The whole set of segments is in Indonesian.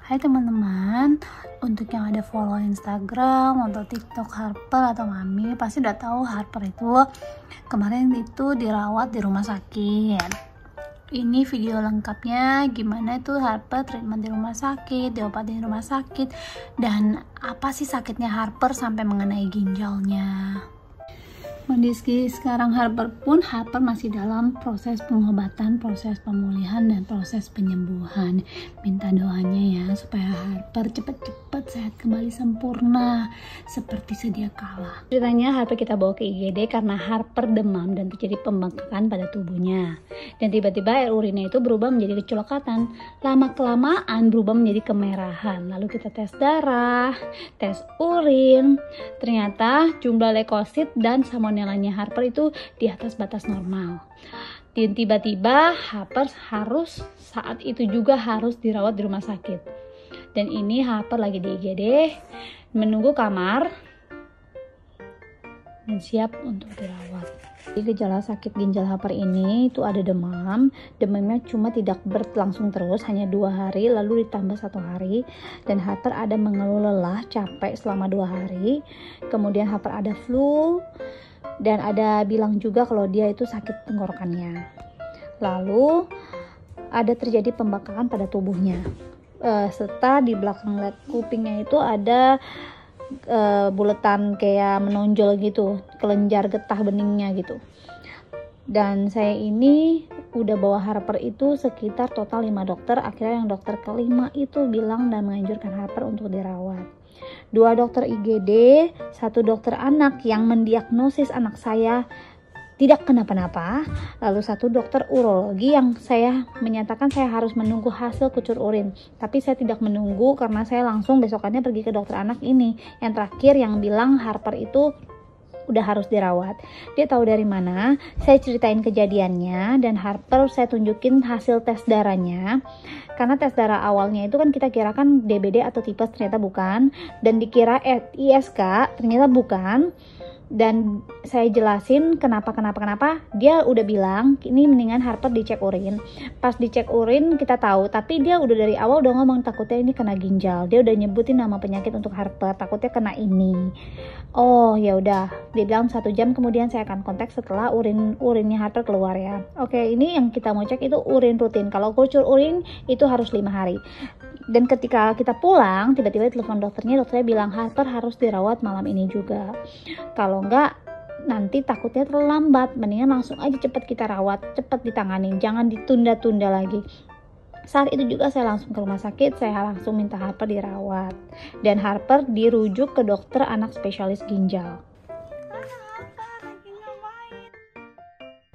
Hai teman-teman, untuk yang ada follow Instagram atau TikTok Harper atau Mami pasti udah tahu Harper itu kemarin itu dirawat di rumah sakit. Ini video lengkapnya gimana tuh Harper treatment di rumah sakit, diobatin di rumah sakit, dan apa sih sakitnya Harper sampai mengenai ginjalnya. Kondisi sekarang Harper masih dalam proses pengobatan, proses pemulihan, dan proses penyembuhan. Minta doanya ya supaya Harper cepet-cepet sehat kembali sempurna seperti sedia kala. Ceritanya Harper kita bawa ke IGD karena Harper demam dan terjadi pembengkakan pada tubuhnya. Dan tiba-tiba air urinnya itu berubah menjadi kecolokatan. Lama-kelamaan berubah menjadi kemerahan. Lalu kita tes darah, tes urin. Ternyata jumlah leukosit dan salmonellanya Harper itu di atas batas normal. Dan tiba-tiba Harper saat itu juga harus dirawat di rumah sakit. Dan ini Harper lagi di IGD menunggu kamar dan siap untuk dirawat. Di gejala sakit ginjal Harper ini itu ada demam. Demamnya cuma tidak berlangsung terus, hanya 2 hari lalu ditambah 1 hari. Dan Harper ada mengeluh lelah, capek selama 2 hari. Kemudian Harper ada flu. Dan ada bilang juga kalau dia itu sakit tenggorokannya. Lalu ada terjadi pembengkakan pada tubuhnya. Serta di belakang kupingnya itu ada buletan kayak menonjol gitu, kelenjar getah beningnya gitu. Dan saya ini udah bawa Harper itu sekitar total 5 dokter. Akhirnya yang dokter kelima itu bilang dan menganjurkan Harper untuk dirawat. 2 dokter IGD, 1 dokter anak yang mendiagnosis anak saya tidak kenapa-napa, lalu 1 dokter urologi yang saya menyatakan saya harus menunggu hasil kucur urin. Tapi saya tidak menunggu karena saya langsung besokannya pergi ke dokter anak ini. Yang terakhir yang bilang Harper itu udah harus dirawat. Dia tahu dari mana, saya ceritain kejadiannya, dan Harper saya tunjukin hasil tes darahnya. Karena tes darah awalnya itu kan kita kirakan DBD atau tipes, ternyata bukan. Dan dikira ISK, ternyata bukan. Dan saya jelasin kenapa. Dia udah bilang ini mendingan Harper dicek urin. Pas dicek urin kita tahu, tapi dia udah dari awal udah ngomong takutnya ini kena ginjal. Dia udah nyebutin nama penyakit untuk Harper, takutnya kena ini. Oh ya udah, dia bilang 1 jam kemudian saya akan kontak setelah urinnya Harper keluar ya. Oke, ini yang kita mau cek itu urin rutin. Kalau kucur urin itu harus 5 hari. Dan ketika kita pulang, tiba-tiba telepon dokternya bilang Harper harus dirawat malam ini juga. Kalau enggak, nanti takutnya terlambat. Mendingan langsung aja cepet kita rawat, cepet ditanganin, jangan ditunda-tunda lagi. Saat itu juga saya langsung ke rumah sakit, saya langsung minta Harper dirawat. Dan Harper dirujuk ke dokter anak spesialis ginjal.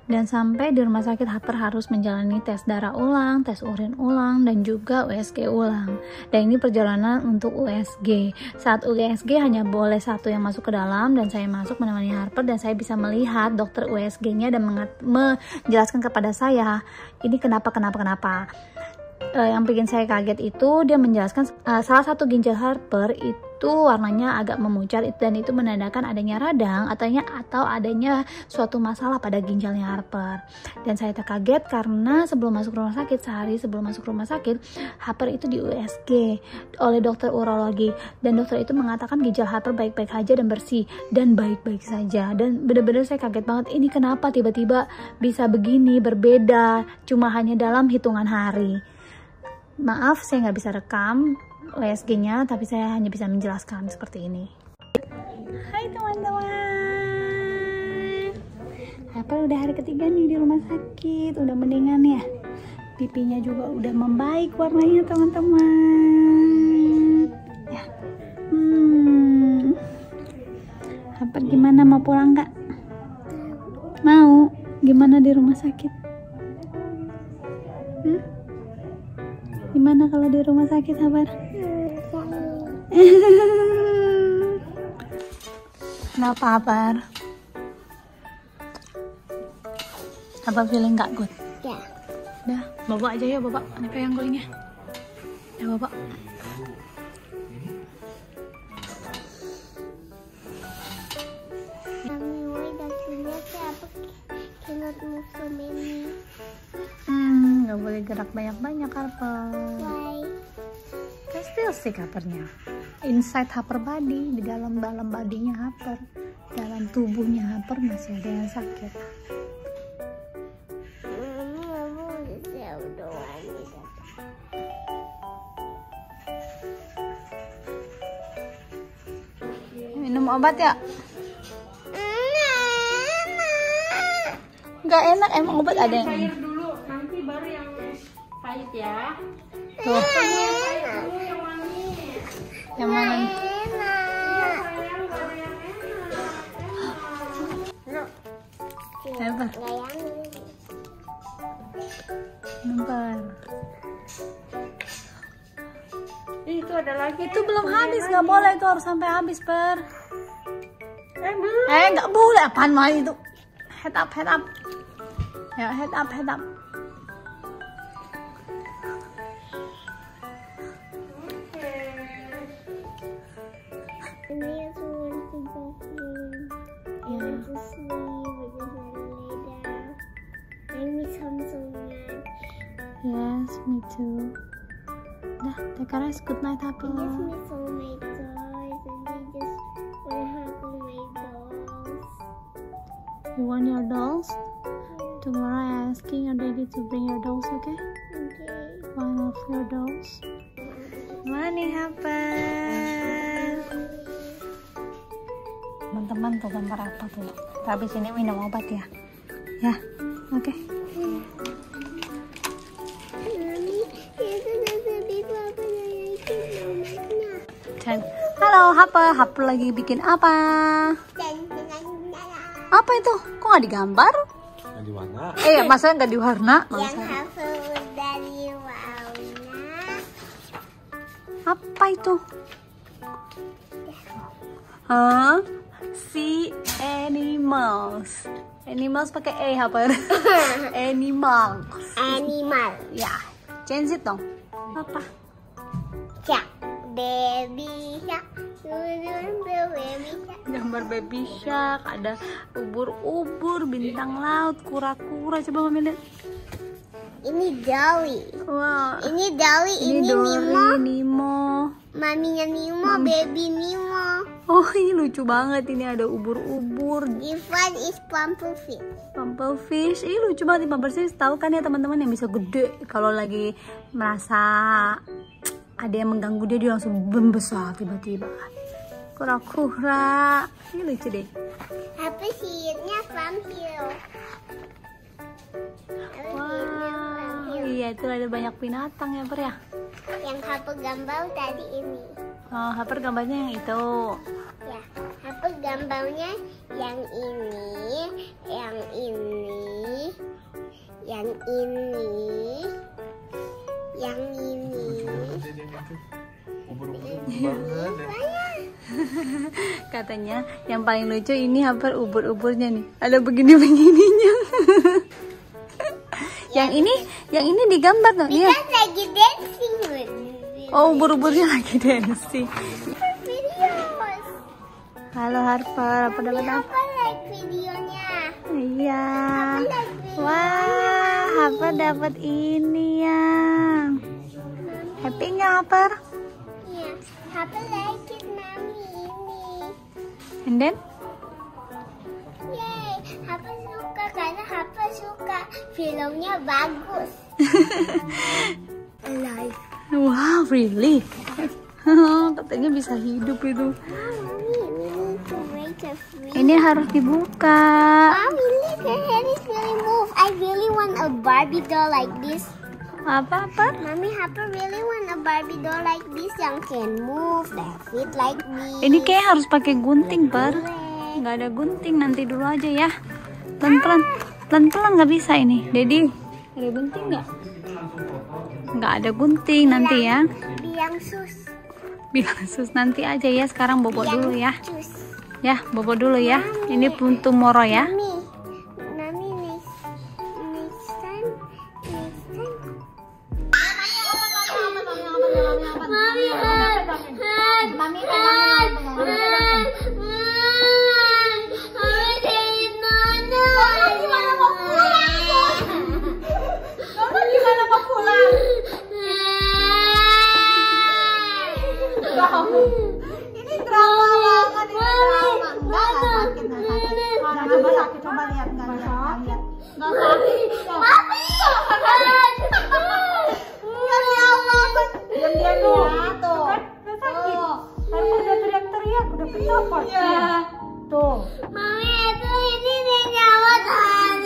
Dan sampai di rumah sakit Harper harus menjalani tes darah ulang, tes urin ulang, dan juga USG ulang. Dan ini perjalanan untuk USG. Saat USG hanya boleh 1 yang masuk ke dalam, dan saya masuk menemani Harper, dan saya bisa melihat dokter USG-nya dan menjelaskan kepada saya ini kenapa. Yang bikin saya kaget itu dia menjelaskan salah satu ginjal Harper itu warnanya agak memucat, dan itu menandakan adanya radang atau adanya suatu masalah pada ginjalnya Harper. Dan saya terkaget karena sehari sebelum masuk rumah sakit Harper itu di USG oleh dokter urologi, dan dokter itu mengatakan ginjal Harper baik-baik aja dan bersih dan baik-baik saja. Dan benar-benar saya kaget banget, ini kenapa tiba-tiba bisa begini, berbeda cuma hanya dalam hitungan hari. Maaf saya nggak bisa rekam USG-nya, tapi saya hanya bisa menjelaskan seperti ini. Hai teman-teman, Harper udah hari ketiga nih di rumah sakit, udah mendingan ya. Pipinya juga udah membaik warnanya teman-teman. Ya. Harper gimana, mau pulang nggak? Mau? Gimana di rumah sakit? Gimana kalau di rumah sakit, Harper? Kenapa, Harper? Harper feeling gak good? Ya. Udah, bawa aja ya, bapak. Ini pegang gulingnya. Ya, bapak. Gak boleh gerak banyak-banyak, Harper. Why? Terus asik Harpernya. Inside Harper body, di dalam badinya Harper, dalam tubuhnya Harper masih ada yang sakit. Minum obat ya? Nggak enak, emang obat ada yang Cair dulu, nanti baru yang pahit ya. tuh. Yang pahit dulu, yang manis. Yang mana? Iya sayang, gak ada yang enak. Harper. Bentar. Itu ada lagi. Itu belum habis, nggak boleh, itu harus sampai habis Per. Belum. Nggak boleh, apaan mah itu? Head up, head up. Ya, head up, head up. Yes, me too. Dah, take a rest. Good night, Harper. You want your dolls? Tomorrow I'm asking your daddy to bring your dolls, okay? One of your dolls. Morning, Harper. Teman-teman tuh gambar apa tuh? Habis ini minum obat ya? Ya, oke. Halo, Harper lagi bikin apa? Apa itu? Kok nggak digambar? Nggak diwarna. Masa nggak diwarna? Yang hafal dari warna. Apa itu? Hah? Si animals. Animals pakai E, Harper. Animals. Animal. Ya, change it dong. Apa? Shark. Baby shark. Baby shark. Gambar baby shark, ada ubur-ubur, bintang laut, kura-kura. Coba Mami lihat. Ini Dory. Wah. Ini Dory, ini Nemo. Nemo. Maminya Nemo, baby Nemo. Oh, ini lucu banget. Ini ada ubur-ubur. This one is pumplefish. Pumplefish. Ini lucu banget. Pumplefish tahu kan ya teman-teman, yang bisa gede. Kalau lagi merasa ada yang mengganggu dia langsung membesar tiba-tiba. Kura-kura. Ini lucu deh. Apa sihirnya vampir? Wah, iya itu ada banyak binatang ya Per ya. Yang apa gambar tadi ini? Oh, Harper gambarnya yang itu. Ya, apa gambarnya yang ini, yang ini, yang ini, yang ini. Katanya yang paling lucu ini Harper ubur-uburnya nih. Ada begini-begininya. Yang ini digambar dong. Iya. Because lagi dancing with me. Oh, ubur-uburnya lagi dancing. Videos. Halo Harper, apa dapat apa? Apa like videonya? Iya. Like video. Wah, Harper dapat ini ya. Happy nggak Harper? Iya. Apa like it mami ini? And then? Yay, Hapa suka karena Hapa suka filmnya bagus. Alive. Wow, really? Katanya bisa hidup itu. Mommy, we need to make a free. Ini harus dibuka. Mommy, look, her head is really move. I really want a Barbie doll like this. Apa? Mommy, Hapa really want a Barbie doll like this yang can move, that fit like me. Ini kayak harus pakai gunting, Per. Boleh. Nggak ada gunting, nanti dulu aja ya. Pelan-pelan nggak bisa ini. Dedi, ada gunting nggak? Nggak ada gunting nanti ya. Biang sus. Bilang sus nanti aja ya. Sekarang bobo dulu ya. Cus. Ya, bobo dulu ya. Ini untuk Moro ya. Mami, next time. Diam-diam ya, tuh. Kan nggak sakit. Harper udah teriak-teriak, udah kecopot. Tuh. Mami itu ini dia nyawa Harper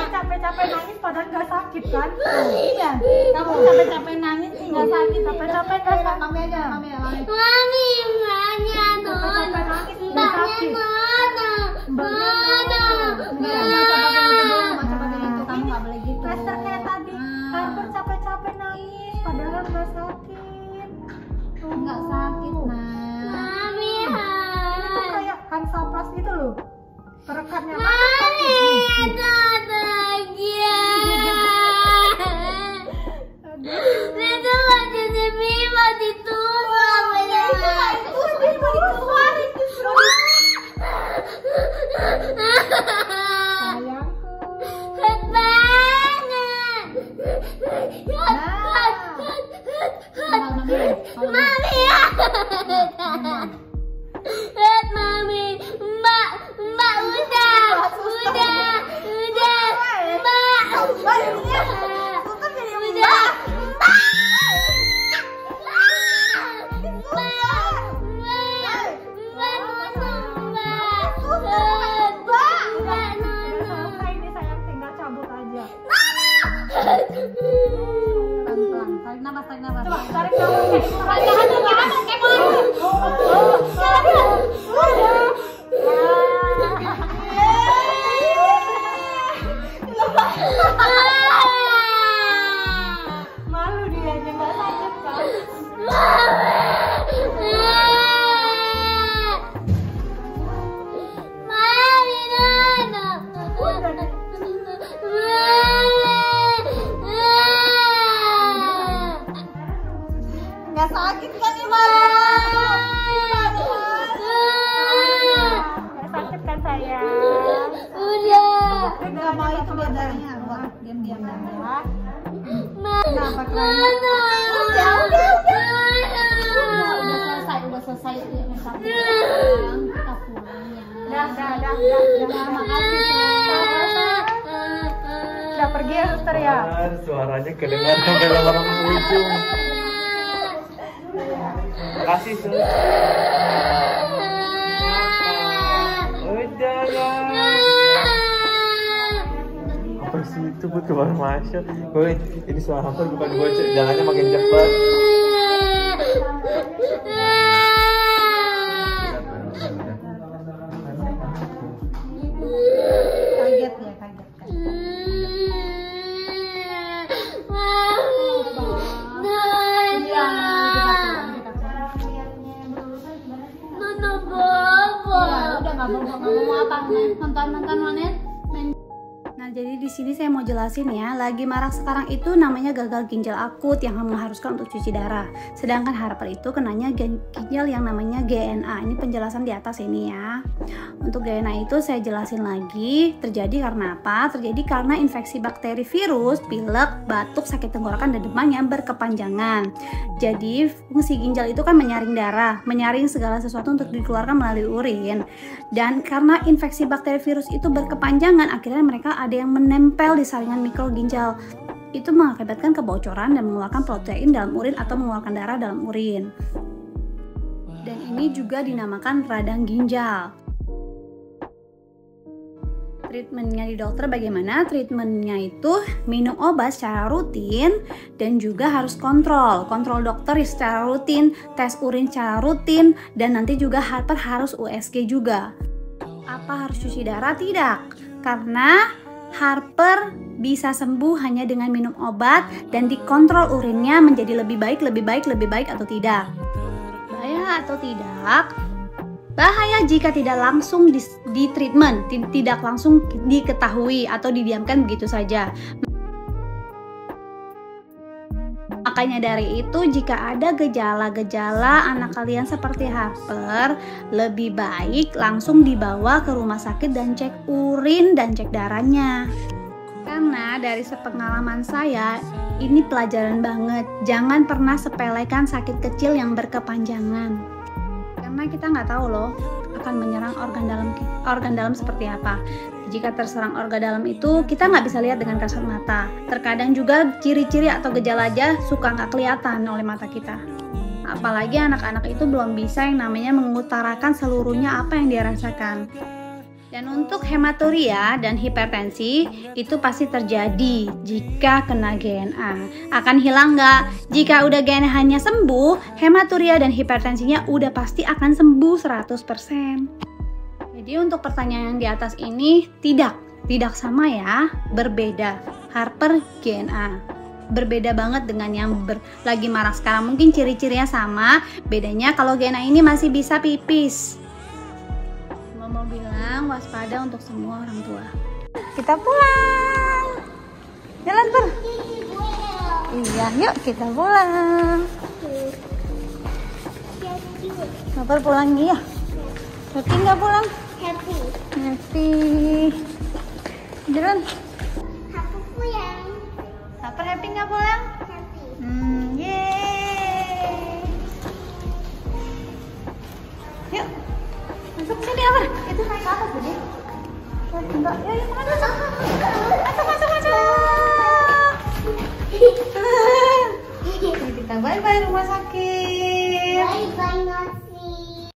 capek-capek nangis padahal nggak sakit kan? Iya, kamu capek-capek nangis sih nggak sakit. Capek-capek nggak sakit. Mami aja, mami. Mami mbaknya Capek-capek nona. nangis nggak Mbaknya sakit. nona. Nona. Kamu nggak boleh gitu. Plaster kayak tadi. Harper capek-capek nangis padahal nggak sakit. Tuh. Nggak sakit, nah. Mami Ini tuh kayak Hansaplast gitu loh. Perekatnya. Mami itu bahagia. Itu wajah Dewi mau ditusuk. Hebat banget. Mami. Mami, Mbak udah. Selesai ini sayang, tinggal cabut aja. Pelan-pelan, tarik nafas. Coba tarik nafas. Malu dia aja nggak sakit kan? Nggak sakit kan nih nggak sakit kan sayang? Nggak mau itu biadanya, diam-diam ya. Udah selesai yang sakit. Kita pulang ya. Dah. Udah pergi ya suster ya? Suaranya kedengaran sampai orang ujung. Makasih sus. Udah ya. Apa sih itu buat keluar masuk? Woi, ini suara apa bukan gue, jalannya makin cepat. Kaget ya, kaget. Udah nggak mau apa, nonton Manet. Nah, jadi di sini saya mau jelasin ya, lagi marak sekarang itu namanya gagal ginjal akut yang mengharuskan untuk cuci darah. Sedangkan Harper itu kenanya ginjal yang namanya GNA. Ini penjelasan di atas ini ya. Untuk GNA itu saya jelasin lagi, terjadi karena apa? Terjadi karena infeksi bakteri virus, pilek, batuk, sakit tenggorokan dan demam yang berkepanjangan. Jadi fungsi ginjal itu kan menyaring darah, menyaring segala sesuatu untuk dikeluarkan melalui urin. Dan karena infeksi bakteri virus itu berkepanjangan, akhirnya mereka ada yang menempel di saringan mikroginjal. Itu mengakibatkan kebocoran dan mengeluarkan protein dalam urin atau mengeluarkan darah dalam urin. Dan ini juga dinamakan radang ginjal. Treatmentnya di dokter bagaimana? Treatmentnya itu minum obat secara rutin dan juga harus kontrol dokter secara rutin, tes urin secara rutin, dan nanti juga Harper harus USG juga. Apa harus cuci darah? Tidak, karena Harper bisa sembuh hanya dengan minum obat dan dikontrol urinnya menjadi lebih baik atau tidak. Bahaya atau tidak? Bahaya jika tidak langsung di treatment, tidak langsung diketahui atau didiamkan begitu saja. Makanya dari itu, jika ada gejala-gejala anak kalian seperti Harper, lebih baik langsung dibawa ke rumah sakit dan cek urin dan cek darahnya. Karena dari sepengalaman saya, ini pelajaran banget. Jangan pernah sepelekan sakit kecil yang berkepanjangan. Karena kita nggak tahu loh akan menyerang organ dalam seperti apa. Jika terserang organ dalam itu, kita nggak bisa lihat dengan kasat mata. Terkadang juga ciri-ciri atau gejala aja suka nggak kelihatan oleh mata kita. Apalagi anak-anak itu belum bisa yang namanya mengutarakan seluruhnya apa yang dia rasakan. Dan untuk hematuria dan hipertensi itu pasti terjadi jika kena GNA. Akan hilang nggak? Jika udah GNA-nya sembuh, hematuria dan hipertensinya udah pasti akan sembuh 100%. Jadi untuk pertanyaan yang di atas ini tidak sama ya, berbeda. Harper GNA. Berbeda banget dengan yang lagi marah sekarang. Mungkin ciri-cirinya sama, bedanya kalau GNA ini masih bisa pipis. Mau bilang waspada untuk semua orang tua. Kita pulang. Jalan Per. Iya, yuk kita pulang. Per pulang ya. Happy nggak pulang? Happy. Jalan. Aku pulang. Per happy nggak pulang? Happy. Yeay. Yuk. Masuk sini apa? Itu naik ke atas tadi. Enggak, ya, masuk.